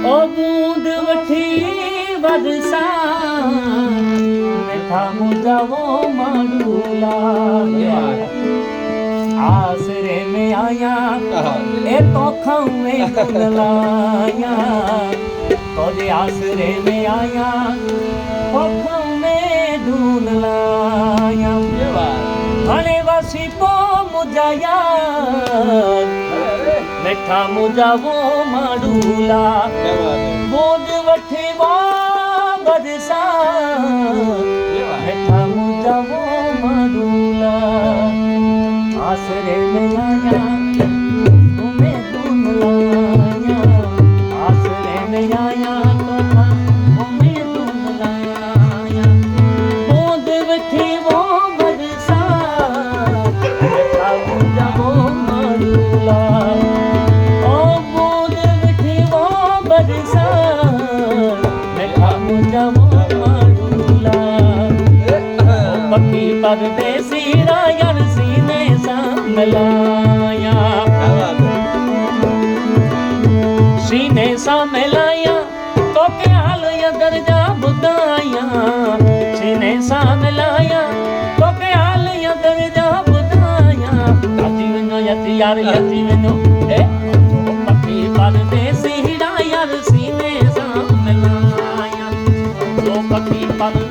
ओ बूंद वठी बरसा मिठा मुजावो माडूला आसरे में आया ए तो खवे गुलाया तोरे आसरे में आया तो खवे ढूंढ लाया घणे वासी पो मुजाया मिठा मुजावो माडूला बूंद वठी बरसा मिठा मुजावो माडूला आसरे में आया तुम्हें ढूंढ लाया आसरे में आया तो था तुम्हें ढूंढ लाया बूंद वठी वो बरसा मिठा मुजावो माडूला ओ बूंद वठी वो बरसा मिठा मुजावो माडूला पक्की परदेसी रायन सीने मिलाया सीने सा मिलाया तो के हाल या दर्जा बुदाया सीने सा मिलाया तो के हाल या दर्जा बुदाया यति विनो यति यार यति विनो पक्की परदेसी यार सीने सा मिलाया जो पक्की पर